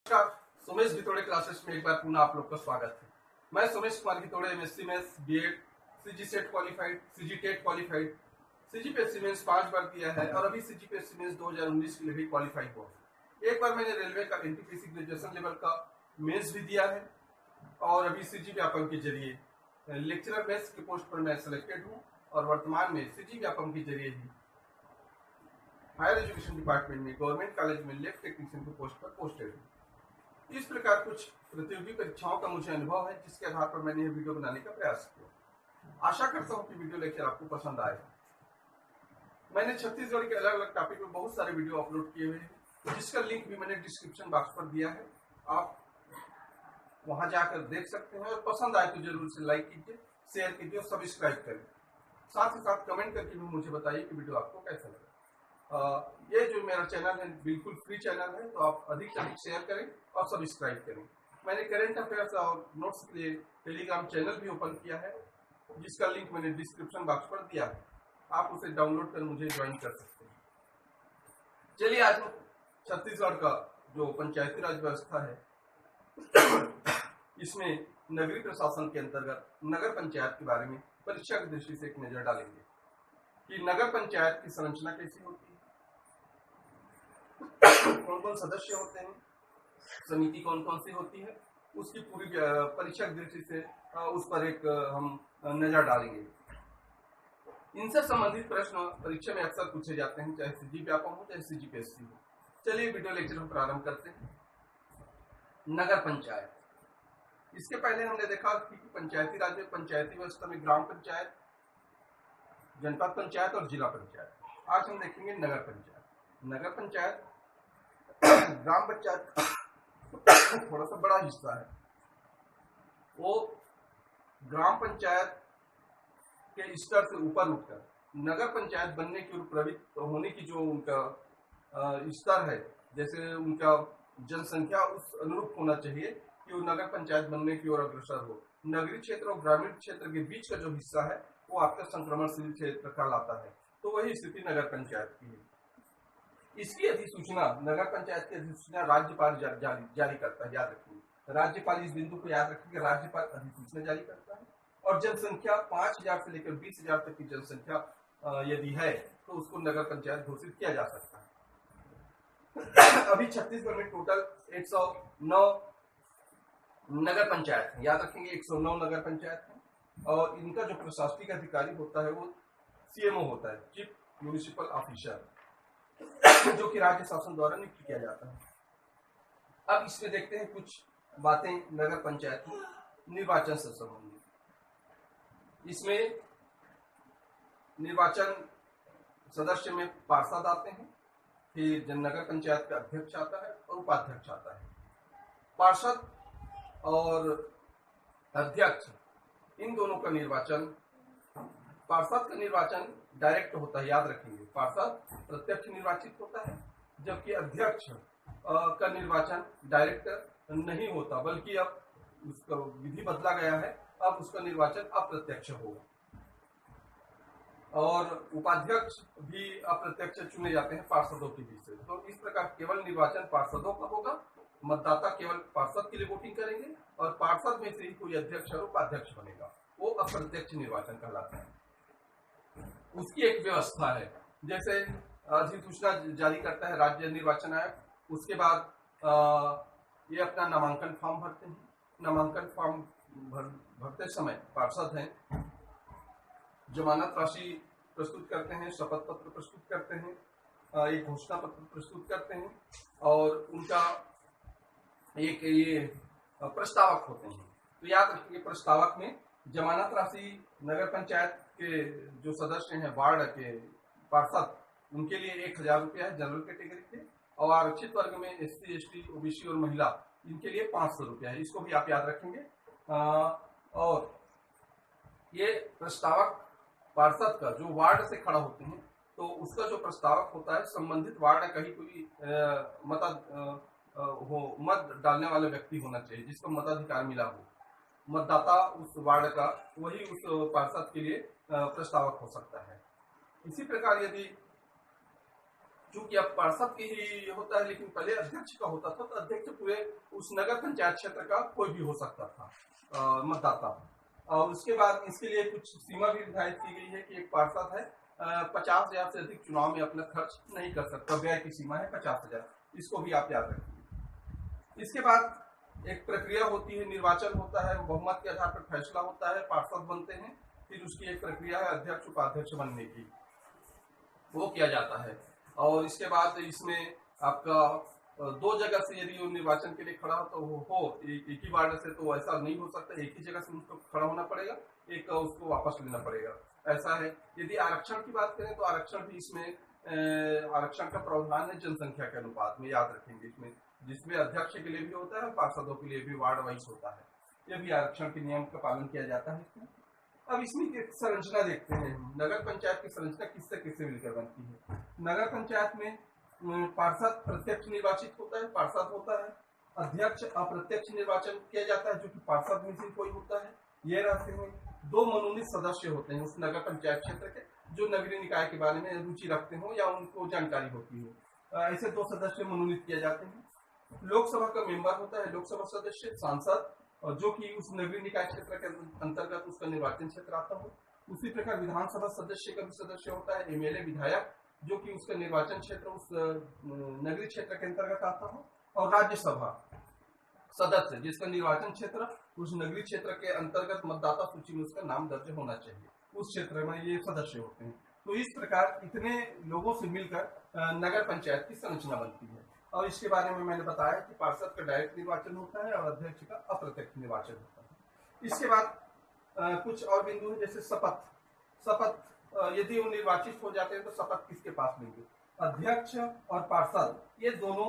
नमस्कार, सुमेश भितोड़े क्लासेस में एक बार पुनः आप लोग का स्वागत है। मैं Sumesh Kumar Bhitode MSc mains, BEd, CG SET qualified, CG TET qualified, CGPSC mains 5 बार दिया है और अभी सीजीपीएससी मेंस 2019 के लिए भी क्वालिफाई हुआ। एक बार मैंने रेलवे का एनटीपीसी ग्रेजुएशन लेवल का मेंस भी दिया है और अभी सीजी व्यापम के जरिए लेक्चरर मेंस की पोस्ट पर मैं सिलेक्टेड हूँ और वर्तमान में सीजी व्यापम के जरिए ही हायर एजुकेशन डिपार्टमेंट में गवर्नमेंट कॉलेज में लेफ्ट टेक्नीशियन की पोस्ट पर पोस्टेड हूँ। इस प्रकार कुछ प्रतियोगी परीक्षाओं का मुझे अनुभव है जिसके आधार पर मैंने यह वीडियो बनाने का प्रयास किया। आशा करता हूं कि वीडियो लेक्चर आपको पसंद आए। मैंने छत्तीसगढ़ के अलग अलग टॉपिक में बहुत सारे वीडियो अपलोड किए हुए हैं जिसका लिंक भी मैंने डिस्क्रिप्शन बॉक्स पर दिया है। आप वहां जाकर देख सकते हैं और पसंद आए तो जरूर से लाइक कीजिए, शेयर कीजिए और सब्सक्राइब करें। साथ ही साथ कमेंट करके भी मुझे बताइए कि वीडियो आपको कैसा लगा। ये जो मेरा चैनल है बिल्कुल फ्री चैनल है, तो आप अधिक से अधिक शेयर करें और सब्सक्राइब करें। मैंने करंट अफेयर्स और नोट्स के लिए टेलीग्राम चैनल भी ओपन किया है जिसका लिंक मैंने डिस्क्रिप्शन बॉक्स पर दिया है। आप उसे डाउनलोड कर मुझे ज्वाइन कर सकते हैं। चलिए आज छत्तीसगढ़ का जो पंचायती राज व्यवस्था है इसमें नगरीय प्रशासन के अंतर्गत नगर पंचायत के बारे में परीक्षा की दृष्टि से एक नजर डालेंगे कि नगर पंचायत की संरचना कैसी होती है, कौन कौन सदस्य होते हैं, समिति कौन कौन सी होती है, उसकी पूरी परीक्षा की दृष्टि से उस पर एक हम नजर डालेंगे। इनसे संबंधित प्रश्न परीक्षा में अक्सर पूछे जाते हैं, चाहे सीजी व्यापम हो चाहे सीजीपीएससी हो। चलिए वीडियो लेक्चर हम प्रारंभ करते हैं। नगर पंचायत, इसके पहले हमने देखा कि पंचायती राज में पंचायती व्यवस्था में ग्राम पंचायत, जनपद पंचायत और जिला पंचायत। आज हम देखेंगे नगर पंचायत। नगर पंचायत ग्राम पंचायत थोड़ा सा बड़ा हिस्सा है। वो ग्राम पंचायत के स्तर से ऊपर उठकर नगर पंचायत बनने की ओर प्रवृत्त होने की जो उनका स्तर है, जैसे उनका जनसंख्या उस अनुरूप होना चाहिए कि वो नगर पंचायत बनने की ओर अग्रसर हो। नगरीय क्षेत्र और ग्रामीण क्षेत्र के बीच का जो हिस्सा है वो आपका संक्रमणशील क्षेत्र कहलाता है, तो वही स्थिति नगर पंचायत की है। इसकी अधिसूचना, नगर पंचायत की अधिसूचना राज्यपाल जारी करता है। याद रखिए, राज्यपाल, इस बिंदु को याद रखिए, राज्यपाल अधिसूचना जारी करता है और जनसंख्या 5000 से लेकर 20,000 तक की जनसंख्या यदि है तो उसको नगर पंचायत घोषित किया जा सकता है। अभी छत्तीसगढ़ में टोटल 109 नगर पंचायत है। याद रखेंगे 109 नगर पंचायत है और इनका जो प्रशासनिक अधिकारी होता है वो सीएमओ होता है, चीफ म्युनिसिपल ऑफिसर, जो कि राज्य शासन द्वारा नियुक्त किया जाता है। अब इसमें देखते हैं कुछ बातें नगर पंचायत में निर्वाचन से संबंधित। इसमें निर्वाचन सदस्य में पार्षद आते हैं, फिर नगर पंचायत का अध्यक्ष आता है और उपाध्यक्ष आता है। पार्षद और अध्यक्ष इन दोनों का निर्वाचन, पार्षद का निर्वाचन डायरेक्ट होता है। याद रखेंगे, पार्षद प्रत्यक्ष निर्वाचित होता है जबकि अध्यक्ष का निर्वाचन डायरेक्ट नहीं होता, बल्कि अब उसका विधि बदला गया है, अब उसका निर्वाचन अप्रत्यक्ष होगा। और उपाध्यक्ष भी अप्रत्यक्ष चुने जाते हैं पार्षदों के बीच से। तो इस प्रकार केवल निर्वाचन पार्षदों का होगा, मतदाता केवल पार्षद के लिए वोटिंग करेंगे और पार्षद में से ही कोई अध्यक्ष और उपाध्यक्ष बनेगा, वो अप्रत्यक्ष निर्वाचन कहलाता है। उसकी एक व्यवस्था है, जैसे अधिसूचना जारी करता है राज्य निर्वाचन आयोग, उसके बाद ये अपना नामांकन फॉर्म भरते हैं। नामांकन फॉर्म भरते समय पार्षद हैं, जमानत राशि प्रस्तुत करते हैं, शपथ पत्र प्रस्तुत करते हैं, एक घोषणा पत्र प्रस्तुत करते हैं और उनका एक ये प्रस्तावक होते हैं। तो याद रखिए, प्रस्तावक में जमानत राशि नगर पंचायत के जो सदस्य हैं, वार्ड के पार्षद, उनके लिए 1000 रुपया है जनरल कैटेगरी के, और आरक्षित वर्ग में SC, ST, OBC और महिला, इनके लिए 500 रुपया है। इसको भी आप याद रखेंगे। और ये प्रस्तावक पार्षद का जो वार्ड से खड़ा होते हैं, तो उसका जो प्रस्तावक होता है संबंधित वार्ड का ही कोई मत डालने वाला व्यक्ति होना चाहिए जिसको मताधिकार मिला हो। मतदाता उस वार्ड का वही उस पार्षद के लिए प्रस्तावक हो सकता है। इसी प्रकार यदि चूंकि अब पार्षद की ही होता है, लेकिन पहले अध्यक्ष का होता था, तो अध्यक्ष पूरे उस नगर पंचायत क्षेत्र का कोई भी हो सकता था मतदाता। और उसके बाद इसके लिए कुछ सीमा भी निर्धारित की गई है कि एक पार्षद है 50,000 से अधिक चुनाव में अपना खर्च नहीं कर सकता, व्यय की सीमा है 50,000, इसको भी आप याद रखिए। इसके बाद एक प्रक्रिया होती है, निर्वाचन होता है, बहुमत के आधार पर फैसला होता है, पार्षद बनते हैं, फिर उसकी एक प्रक्रिया है अध्यक्ष उपाध्यक्ष बनने की, वो किया जाता है। और इसके बाद इसमें आपका 2 जगह से यदि वो निर्वाचन के लिए खड़ा हो तो हो एक ही वार्ड से, तो ऐसा नहीं हो सकता, एक ही जगह से उसको खड़ा होना पड़ेगा, एक उसको वापस लेना पड़ेगा, ऐसा है। यदि आरक्षण की बात करें तो आरक्षण भी इसमें आरक्षण का प्रावधान है जनसंख्या के अनुपात में, याद रखेंगे इसमें, जिसमें अध्यक्ष के लिए भी होता है, पार्षदों के लिए भी वार्ड वाइज होता है, यह भी आरक्षण के नियम का पालन किया जाता है इसमें। अब इसमें की संरचना देखते हैं, नगर पंचायत की संरचना किससे किससे मिलकर बनती है। नगर पंचायत में पार्षद प्रत्यक्ष निर्वाचित होता है, पार्षद होता है, अध्यक्ष अप्रत्यक्ष निर्वाचन किया जाता है जो कि पार्षद में से कोई होता है, ये रहते हैं। 2 मनोनीत सदस्य होते हैं उस नगर पंचायत क्षेत्र के, जो नगरीय निकाय के बारे में रुचि रखते हो या उनको जानकारी होती हो, ऐसे 2 सदस्य मनोनीत किए जाते हैं। लोकसभा का मेंबर होता है, लोकसभा सदस्य, सांसद, और जो कि उस नगरीय निकाय क्षेत्र के अंतर्गत उसका निर्वाचन क्षेत्र आता हो। उसी प्रकार विधानसभा सदस्य का भी सदस्य होता है, एमएलए विधायक, जो कि उसका निर्वाचन क्षेत्र उस नगरीय क्षेत्र के अंतर्गत आता हो। और राज्यसभा सदस्य, जिसका निर्वाचन क्षेत्र उस नगरीय क्षेत्र के अंतर्गत मतदाता सूची में उसका नाम दर्ज होना चाहिए, उस क्षेत्र में ये सदस्य होते हैं। तो इस प्रकार इतने लोगों से मिलकर नगर पंचायत की संरचना बनती है। और इसके बारे में मैंने बताया कि पार्षद का डायरेक्ट निर्वाचन होता है और अध्यक्ष का अप्रत्यक्ष निर्वाचन होता है। इसके बाद कुछ और बिंदु है, जैसे शपथ यदि वो निर्वाचित हो जाते हैं तो शपथ किसके पास लेंगे। अध्यक्ष और पार्षद ये दोनों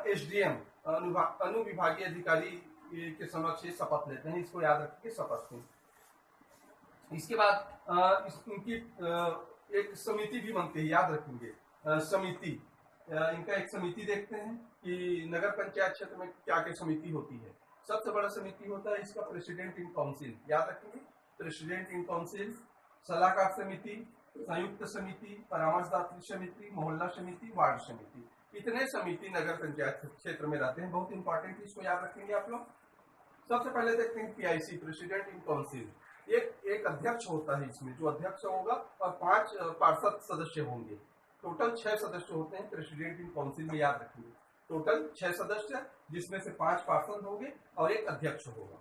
एसडीएम अनुविभागीय अधिकारी के समक्ष शपथ लेते हैं, इसको याद रखिए, शपथ में। इसके बाद इनकी एक समिति भी बनती है, याद रखेंगे, समिति, इनका एक समिति देखते हैं कि नगर पंचायत क्षेत्र में क्या क्या समिति होती है। सबसे बड़ा समिति होता है इसका प्रेसिडेंट इन काउंसिल, याद रखेंगे, प्रेसिडेंट इन काउंसिल, सलाहकार समिति, संयुक्त समिति, परामर्शदात्री समिति, मोहल्ला समिति, वार्ड समिति, इतने समिति नगर पंचायत क्षेत्र में रहते हैं। बहुत इंपॉर्टेंट, इसको याद रखेंगे आप लोग। सबसे पहले देखते हैं पीआईसी, प्रेसिडेंट इन काउंसिल। एक अध्यक्ष होता है इसमें, जो अध्यक्ष होगा, और 5 पार्षद सदस्य होंगे। टोटल 6 सदस्य होते हैं प्रेसिडेंट इन काउंसिल में, याद रखिए, टोटल 6 सदस्य, जिसमें से 5 पार्षद होंगे और एक अध्यक्ष होगा।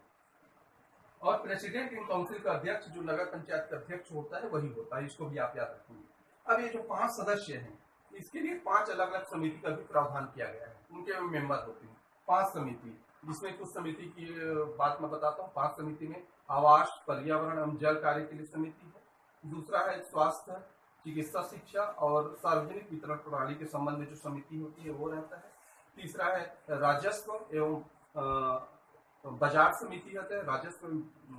और प्रेसिडेंट इन काउंसिल का अध्यक्ष, जो नगर पंचायत का अध्यक्ष होता है, वही होता है, इसको भी आप याद रखेंगे। अब ये जो 5 सदस्य हैं, इसके लिए 5 अलग अलग समिति का भी प्रावधान किया गया है, उनके मेंबर होते हैं 5 समिति, जिसमें कुछ समिति की बात मैं बताता हूँ। 5 समिति में आवास, पर्यावरण एवं जल कार्य के लिए समिति है। दूसरा है स्वास्थ्य, चिकित्सा, शिक्षा और सार्वजनिक वितरण प्रणाली के संबंध में जो समिति होती है वो रहता है। तीसरा है राजस्व एवं बाजार समिति होता है, राजस्व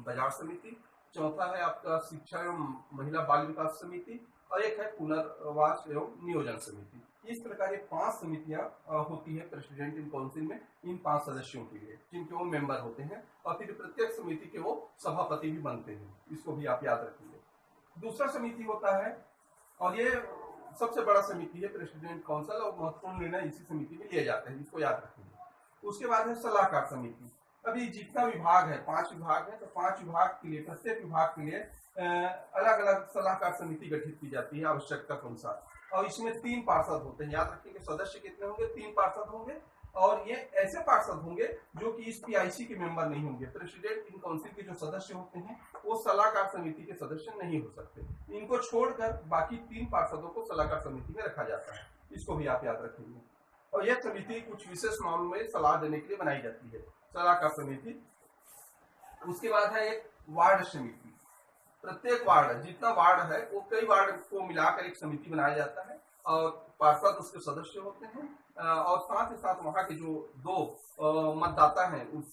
बाजार समिति। चौथा है आपका शिक्षा एवं महिला बाल विकास समिति, और एक है पुनर्वास एवं नियोजन समिति। इस प्रकार ये 5 समितियां होती है प्रेसिडेंट इन काउंसिल में, इन 5 सदस्यों के लिए, जिनके वो मेंबर होते हैं, और फिर प्रत्येक समिति के वो सभापति भी बनते हैं, इसको भी आप याद रखिए। दूसरा समिति होता है, और ये सबसे बड़ा समिति है प्रेसिडेंट काउंसिल, और महत्वपूर्ण निर्णय इसी समिति में लिए जाते हैं, इसको याद रखेंगे। उसके बाद है सलाहकार समिति। अभी जितना विभाग है, 5 विभाग है, तो 5 विभाग के लिए, प्रत्येक विभाग के लिए अलग अलग सलाहकार समिति गठित की जाती है आवश्यकता के अनुसार। और इसमें 3 पार्षद होते हैं, याद रखिएगा, सदस्य कितने होंगे, 3 पार्षद होंगे। और ये ऐसे पार्षद होंगे जो कि इस पीआईसी के मेंबर नहीं होंगे। प्रेसिडेंट इन काउंसिल के जो सदस्य होते हैं वो सलाहकार समिति के सदस्य नहीं हो सकते। इनको छोड़कर बाकी 3 पार्षदों को सलाहकार समिति में रखा जाता है, इसको भी आप याद रखेंगे। और यह समिति कुछ विशेष मामलों में सलाह देने के लिए बनाई जाती है, सलाहकार समिति। उसके बाद है एक वार्ड समिति। प्रत्येक वार्ड, जितना वार्ड है वो कई वार्ड को मिलाकर एक समिति बनाया जाता है, और पार्षद उसके सदस्य होते हैं, और साथ ही साथ वहाँ के जो 2 मतदाता हैं उस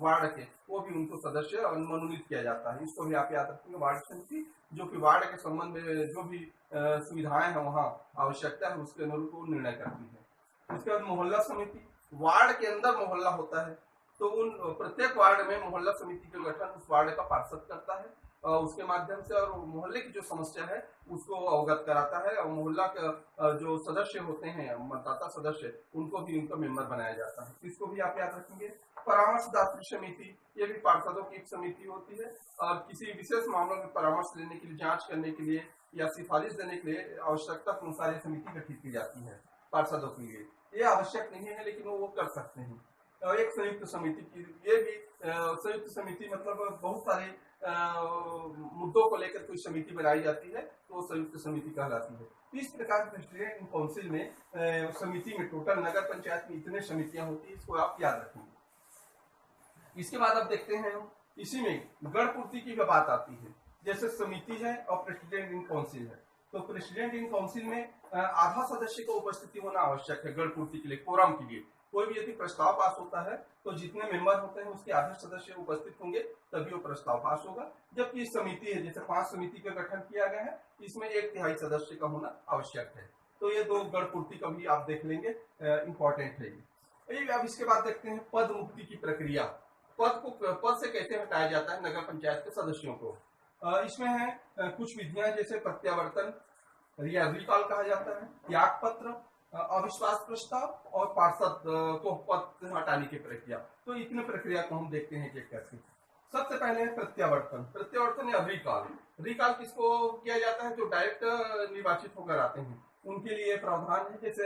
वार्ड के, वो भी उनको सदस्य मनोनीत किया जाता है, इसको भी आप याद रखेंगे। वार्ड समिति जो कि वार्ड के संबंध में जो भी सुविधाएं हैं, वहाँ आवश्यकता है, उसके अनुरूप वो निर्णय करती है। उसके बाद मोहल्ला समिति, वार्ड के अंदर मोहल्ला होता है, तो उन प्रत्येक वार्ड में मोहल्ला समिति का गठन उस वार्ड का पार्षद करता है, उसके माध्यम से और मोहल्ले की जो समस्या है उसको अवगत कराता है और मोहल्ला का जो सदस्य होते हैं मतदाता सदस्य उनको भी उनका मेंबर बनाया जाता है। इसको भी आप याद रखेंगे। परामर्शदात्री समिति, ये भी पार्षदों की एक समिति होती है और किसी विशेष मामलों में परामर्श लेने के लिए, जांच करने के लिए या सिफारिश देने के लिए आवश्यकता के अनुसार ये समिति गठित की जाती है पार्षदों के लिए। ये आवश्यक नहीं है लेकिन वो कर सकते हैं। एक संयुक्त समिति की, ये भी संयुक्त समिति मतलब बहुत सारे मुद्दों को लेकर कोई समिति बनाई जाती है तो वो संयुक्त समिति कहलाती है। तो इस प्रकार प्रेसिडेंट इन काउंसिल में समिति में टोटल नगर पंचायत में इतने समितियां होती है, इसको आप याद रखेंगे। इसके बाद अब देखते हैं हम इसी में गण पूर्ति की बात आती है। जैसे समिति है और प्रेसिडेंट इन काउंसिल है, तो प्रेसिडेंट इन काउंसिल में आधा सदस्य का उपस्थिति होना आवश्यक है गण पूर्ति के लिए, कोरम के लिए। कोई भी यदि प्रस्ताव पास होता है तो जितने मेंबर होते हैं उसके आधे सदस्य उपस्थित होंगे तभी वो प्रस्ताव पास होगा। जबकि समिति है, जैसे 5 समिति का गठन किया गया है, इसमें 1/3 सदस्य का होना आवश्यक है। तो ये 2 गण पूर्ति का भी आप देख लेंगे, इंपॉर्टेंट है ये। अब इसके बाद देखते हैं पद मुक्ति की प्रक्रिया। पद से कैसे हटाया जाता है नगर पंचायत के सदस्यों को। इसमें है कुछ विधियां, जैसे प्रत्यावर्तन या रिकॉल कहा जाता है, त्याग पत्र, अविश्वास प्रस्ताव और पार्षद को पद से हटाने की प्रक्रिया। तो इतने प्रक्रिया को हम देखते हैं एक करके। सबसे पहले है प्रत्यावर्तन या रिकॉल। रिकॉल किसको किया जाता है? जो डायरेक्ट निर्वाचित होकर आते हैं उनके लिए प्रावधान है। जैसे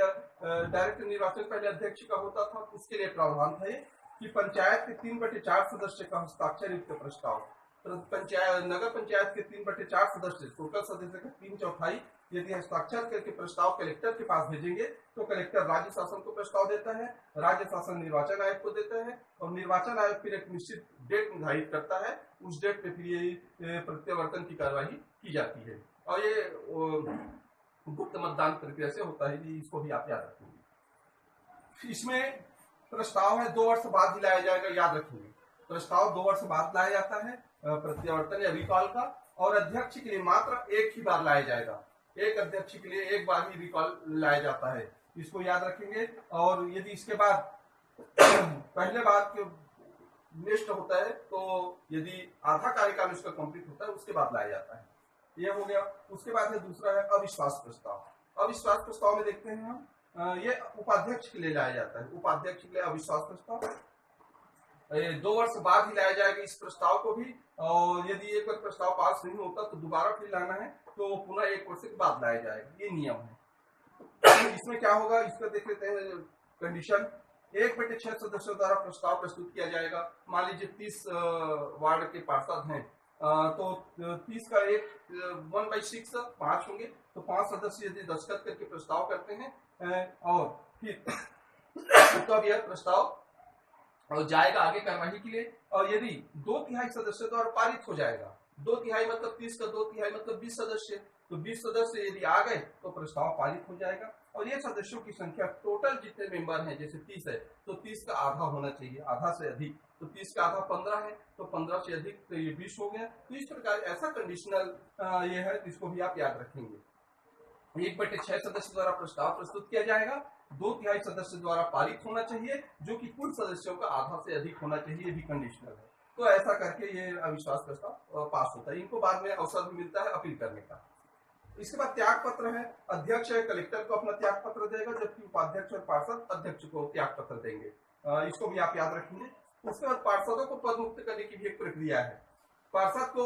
डायरेक्ट निर्वाचन पहले अध्यक्ष का होता था, उसके लिए प्रावधान है कि पंचायत के 3/4 सदस्य का हस्ताक्षर युक्त प्रस्ताव, नगर पंचायत के 3/4 सदस्य, टोटल सदस्य का 3/4 यदि हस्ताक्षर करके प्रस्ताव कलेक्टर के पास भेजेंगे तो कलेक्टर राज्य शासन को प्रस्ताव देता है, राज्य शासन निर्वाचन आयोग को देता है और निर्वाचन आयोग फिर एक निश्चित डेट निर्धारित करता है। उस डेट पे फिर ये प्रत्यावर्तन की कार्यवाही की जाती है और ये गुप्त मतदान प्रक्रिया से होता है। इसको भी आप याद रखेंगे। इसमें प्रस्ताव है 2 वर्ष बाद ही लाया जाएगा, याद रखेंगे। प्रस्ताव 2 वर्ष बाद लाया जाता है प्रत्यावर्तन या रिकॉल का, और अध्यक्ष के लिए मात्र एक ही बार लाया जाएगा। एक अध्यक्ष के लिए एक बार ही रिकॉल लाया जाता है, इसको याद रखेंगे। और यदि इसके बाद पहले बार के नेक्स्ट होता है तो यदि आधा कार्यकाल उसका कंप्लीट होता है उसके बाद लाया जाता है। ये हो गया। उसके बाद है दूसरा है अविश्वास प्रस्ताव। अविश्वास प्रस्ताव में देखते हैं हम, ये उपाध्यक्ष के लिए लाया जाता है। उपाध्यक्ष के लिए अविश्वास प्रस्ताव 2 वर्ष बाद ही लाया जाएगा इस प्रस्ताव को भी, और यदि एक बार प्रस्ताव पास नहीं होता तो दोबारा फिर लाना है तो पुनः 1 वर्ष के बाद लाया जाएगा, ये नियम है। इसमें क्या होगा इसका देख लेते हैं कंडीशन। 1/6 सदस्यों द्वारा प्रस्ताव प्रस्तुत किया जाएगा। मान लीजिए 30 वार्ड के पार्षद हैं तो 30 का 1/6 5 होंगे, तो 5 सदस्य यदि दस्तखत करके प्रस्ताव करते हैं और फिर तब यह प्रस्ताव और जाएगा आगे कार्यवाही के लिए। और यदि 2/3 सदस्य द्वारा पारित हो जाएगा, 2/3 मतलब 30 का 2/3 मतलब 20 सदस्य, तो 20 सदस्य यदि आ गए तो प्रस्ताव पारित हो जाएगा। और ये सदस्यों की संख्या टोटल जितने मेंबर हैं, जैसे 30 है तो 30 का आधा होना चाहिए, आधा से अधिक, तो 30 का आधा 15 है तो 15 से अधिक तो ये 20 हो गया। तो इस प्रकार ऐसा कंडीशनल ये है, इसको भी आप याद रखेंगे। 1/6 सदस्य द्वारा प्रस्ताव प्रस्तुत किया जाएगा, 2/3 सदस्य द्वारा पारित होना चाहिए, जो कि कुल सदस्यों का आधा से अधिक होना चाहिए, ये भी कंडीशनल है। तो ऐसा करके ये अविश्वास प्रस्ताव पास होता है। इनको बाद में अवसर भी मिलता है अपील करने का। इसके बाद त्याग पत्र है। अध्यक्ष कलेक्टर को अपना त्याग पत्र देगा, जबकि उपाध्यक्ष और पार्षद अध्यक्ष को त्याग पत्र देंगे। इसको भी आप याद रखेंगे। उसके बाद पार्षदों को पद मुक्त करने की भी एक प्रक्रिया है। पार्षद को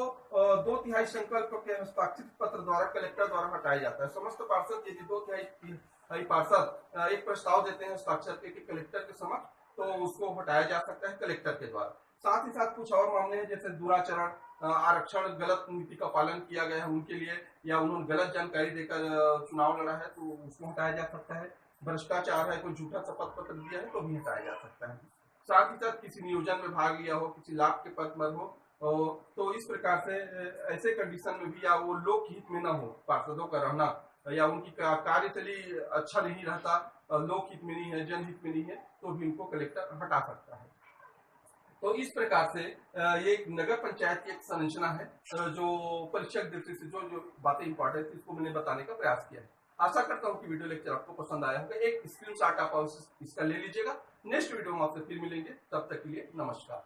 2/3 संकल्प के हस्ताक्षरित पत्र द्वारा कलेक्टर द्वारा हटाया जाता है। समस्त पार्षद यदि 2/3 पार्षद एक प्रस्ताव देते हैं हस्ताक्षर के कलेक्टर के समक्ष, तो उसको हटाया जा सकता है कलेक्टर के द्वारा। साथ ही साथ कुछ और मामले हैं, जैसे दुराचरण, आरक्षण, गलत नीति का पालन किया गया है उनके लिए, या उन्होंने गलत जानकारी देकर चुनाव लड़ा है तो उसको हटाया जा सकता है। भ्रष्टाचार है, कोई झूठा शपथ पत्र दिया है तो भी हटाया जा सकता है। साथ ही साथ किसी नियोजन में भाग लिया हो, किसी लाभ के पद पर हो, तो इस प्रकार से ऐसे कंडीशन में भी, या वो लोकहित में न हो पार्षदों का रहना, या उनकी कार्यशैली अच्छा नहीं रहता, लोकहित में नहीं है, जनहित में नहीं है, तो भी उनको कलेक्टर हटा सकता है। तो इस प्रकार से ये नगर पंचायत की एक संरचना है, जो परीक्षा की दृष्टि से जो बातें इंपॉर्टेंट थी इसको मैंने बताने का प्रयास किया है। आशा करता हूँ कि वीडियो लेक्चर आपको पसंद आया होगा। एक स्क्रीनशॉट आप इसका ले लीजिएगा। नेक्स्ट वीडियो में आपसे फिर मिलेंगे, तब तक के लिए नमस्कार।